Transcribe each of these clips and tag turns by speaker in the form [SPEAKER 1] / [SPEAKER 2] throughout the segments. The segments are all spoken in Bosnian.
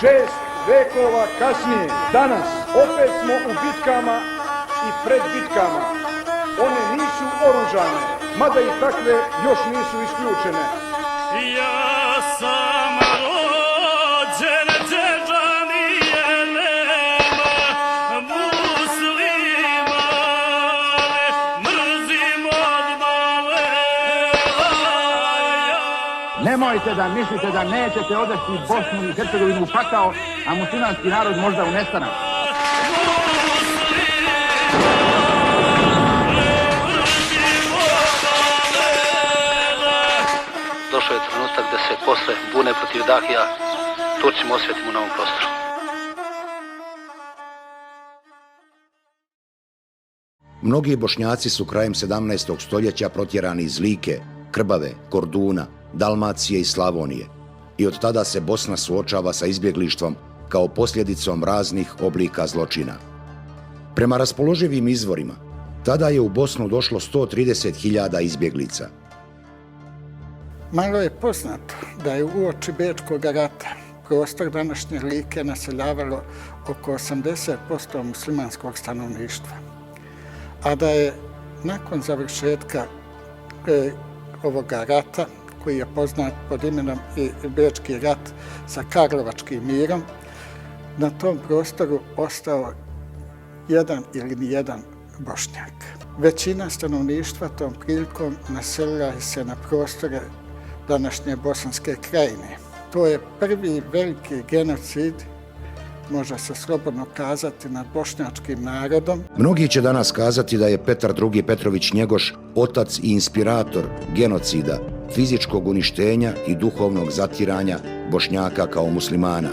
[SPEAKER 1] 6 vekova kasnije, danas, opet smo u bitkama i pred bitkama. One nisu oružane, mada i takve još nisu isključene.
[SPEAKER 2] Ja sam rođen Đeđanije, nema muslima, mrzim od male.
[SPEAKER 3] Nemojte da mislite da nećete odvesti Bosnu i Hercegovinu u pakao, a muslimanski narod možda u nestanak.
[SPEAKER 4] Došao je trenutak da se posle bune protiv Dahija Turcima osvetimo na ovom prostoru.
[SPEAKER 5] Mnogi Bošnjaci su krajem 17. stoljeća protjerani iz Like, Krbave, Korduna, Dalmacije i Slavonije i od tada se Bosna suočava sa izbjeglištvom kao posljedicom raznih oblika zločina. Prema raspoloživim izvorima, tada je u Bosnu došlo 130.000 izbjeglica.
[SPEAKER 6] Malo je poznato da je uoči Bečkog rata prostor današnje Like naseljavalo oko 80% muslimanskog stanovništva, a da je nakon završetka ovoga rata, koji je poznat pod imenom i Bečki rat sa Karlovačkim mirom, na tom prostoru ostao jedan ili nijedan Bošnjak. Većina stanovništva tom prilikom naselila se na prostore današnje Bosanske krajine. To je prvi veliki genocid, može se slobodno kazati, nad bošnjačkim narodom.
[SPEAKER 5] Mnogi će danas kazati da je Petar II. Petrović Njegoš otac i inspirator genocida, fizičkog uništenja i duhovnog zatiranja Bošnjaka kao muslimana.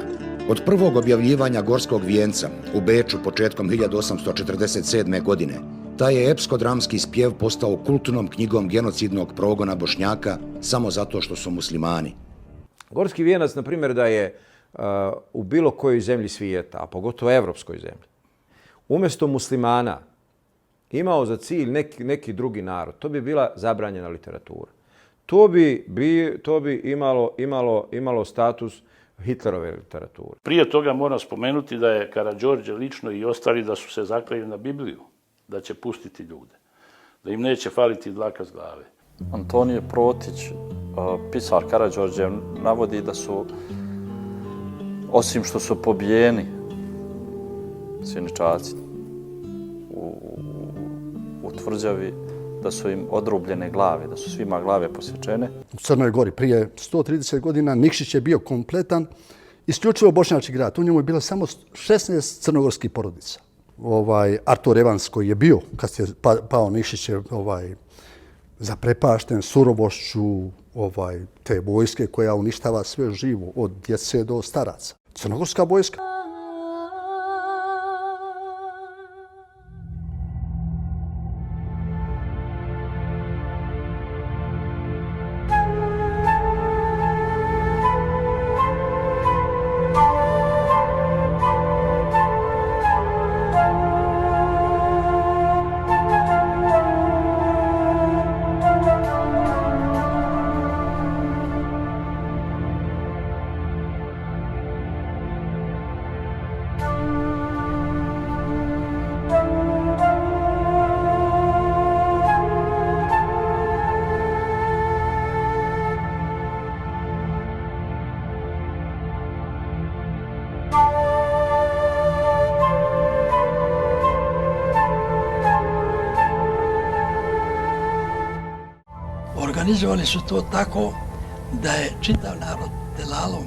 [SPEAKER 5] Od prvog objavljivanja Gorskog vijenca u Beču početkom 1847. godine, taj je epsko-dramski spjev postao kultnom knjigom genocidnog progona Bošnjaka samo zato što su muslimani.
[SPEAKER 7] Gorski vijenac, na primjer, da je u bilo kojoj zemlji svijeta, a pogotovo evropskoj zemlji, umjesto muslimana imao za cilj neki drugi narod, to bi bila zabranjena literatura. To bi imalo status Hitlerove literature.
[SPEAKER 8] Prije toga moram spomenuti da je Karađorđe lično i ostali da su se zakleli na Bibliju, da će pustiti ljude, da im neće faliti dlaka s glave.
[SPEAKER 9] Antonije Protić, pisar Karađorđe, navodi da su, osim što su pobijeni sjeničaci u tvrđavi, da su im odrubljene glave, da su svima glave posječene.
[SPEAKER 10] U Crnoj Gori prije 130 godina Nikšić je bio kompletan, isključivo bošnjački grad. U njemu je bilo samo 16 crnogorskih porodica. Artur Evans koji je bio, kad je pao Nikšić, je zaprepašten surovošću te vojske koja uništava sve živo, od djece do staraca. Crnogorska vojska.
[SPEAKER 11] Organizovali su to tako da je čitav narod Delalom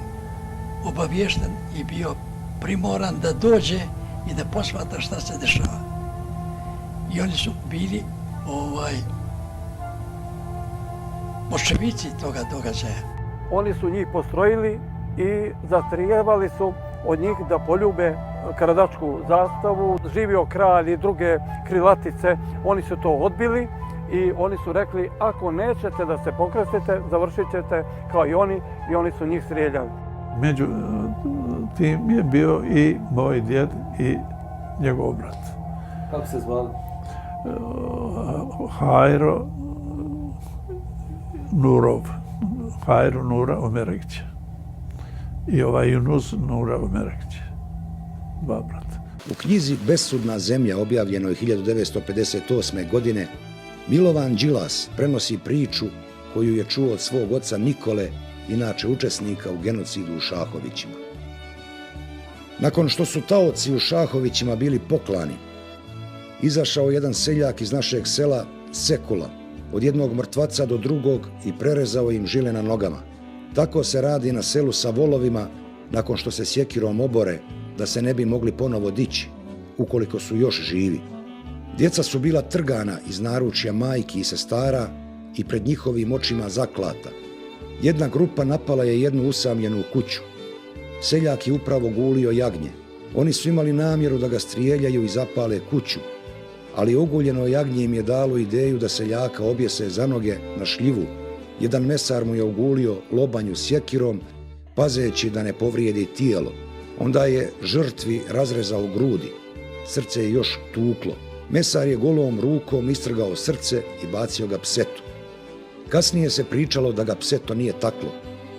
[SPEAKER 11] obaviješten i bio primoran da dođe i da posmatra šta se dešava. I oni su bili boščevici toga događaja.
[SPEAKER 12] Oni su njih postrojili i zahtijevali su od njih da poljube karadačku zastavu. Živio kralj i druge krilatice, oni su to odbili. I oni su rekli, ako nećete da se pokrećete, završit ćete kao i oni su njih strijeljali.
[SPEAKER 13] Među tim je bio i moj djed i njegov brat.
[SPEAKER 14] Kako se zvali?
[SPEAKER 13] Hajro Nurov. Hajro Nura Omeragić. i ovaj Yunus Nura Merekće, 2 brata.
[SPEAKER 5] U knjizi Besudna zemlja, objavljenoj 1958. godine, Milovan Đilas prenosi priču koju je čuo od svog oca Nikole, inače učesnika u genocidu u Šahovićima. Nakon što su taoci u Šahovićima bili poklani, izašao jedan seljak iz našeg sela Sekula, od jednog mrtvaca do drugog i prerezao im žile na nogama. Tako se radi na selu sa volovima nakon što se sjekirom obore da se ne bi mogli ponovo dići, ukoliko su još živi. Djeca su bila trgana iz naručja majki i sestara i pred njihovim očima zaklata. Jedna grupa napala je jednu usamljenu kuću. Seljak je upravo gulio jagnje. Oni su imali namjeru da ga strijeljaju i zapale kuću, ali oguljeno jagnje im je dalo ideju da seljaka objese za noge na šljivu. Jedan mesar mu je ogulio lobanju sjekirom, pazeći da ne povrijedi tijelo. Onda je žrtvi razrezao grudi. Srce je još tuklo. Mesar je golom rukom istrgao srce i bacio ga psetu. Kasnije se pričalo da ga pseto nije taklo,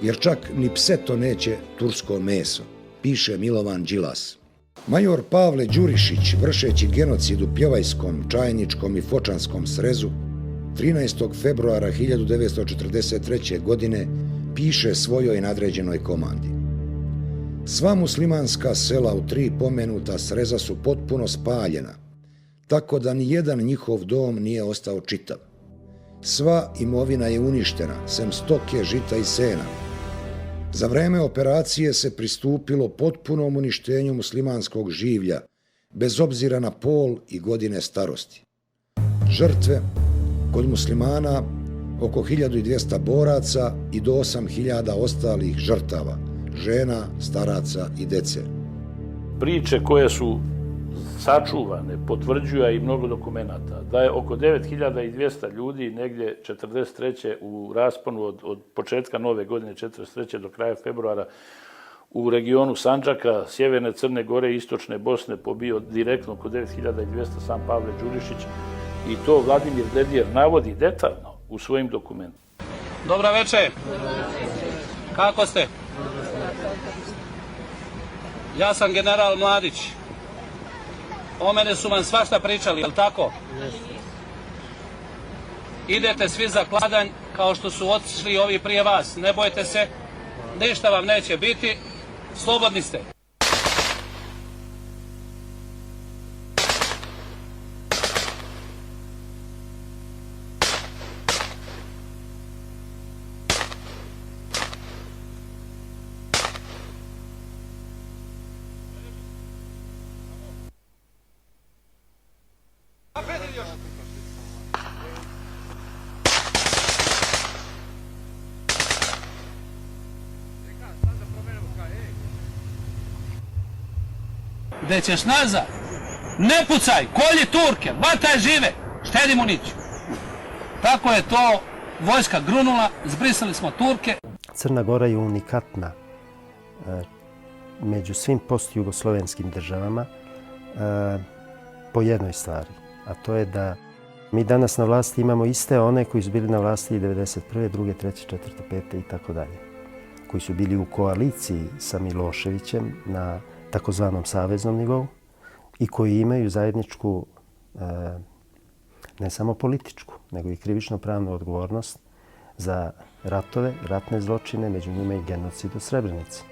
[SPEAKER 5] jer čak ni pseto neće tursko meso, piše Milovan Đilas. Major Pavle Đurišić, vršeći genocid u Pjevajskom, Čajničkom i Fočanskom srezu, 13. februara 1943. godine piše svojoj nadređenoj komandi. Sva muslimanska sela u 3 pomenuta sreza su potpuno spaljena, tako da ni jedan njihov dom nije ostao čitav. Sva imovina je uništena, sem stoke, žita i sena. Za vreme operacije se pristupilo potpunom uništenju muslimanskog življa, bez obzira na pol i godine starosti. Žrtve kod muslimana oko 1200 boraca i do 8000 ostalih žrtava, žena, staraca i dece.
[SPEAKER 8] Priče koje su sačuvane potvrđuje i mnogo dokumenata. Da je oko 9200 ljudi negdje 43. u rasponu od početka nove godine 43. do kraja februara u regionu Sandžaka, sjeverne Crne Gore i istočne Bosne pobio direktno oko 9200 sam Pavle Đurišić i to Vladimir Dedijer navodi detaljno u svojim dokumentima.
[SPEAKER 14] Dobro večer. Kako ste? Ja sam general Mladić. O mene su vam svašta pričali, jel' tako? Idete svi za kladanj kao što su otišli ovi prije vas. Ne bojte se, ništa vam neće biti, slobodni ste. Gde ćeš nazad? Ne pucaj, kolji Turke, bataj žive, štedi municiju. Tako je to vojska grunula, zbrisali smo Turke.
[SPEAKER 15] Crna Gora je unikatna među svim postjugoslovenskim državama po jednoj stvari, a to je da mi danas na vlasti imamo iste one koji su bili na vlasti i 91., 2., 3., 4., 5. i tako dalje, koji su bili u koaliciji sa Miloševićem na takozvanom saveznom nivou i koji imaju zajedničku, ne samo političku, nego i krivično-pravnu odgovornost za ratove, ratne zločine, među njima i genocid u Srebrenici.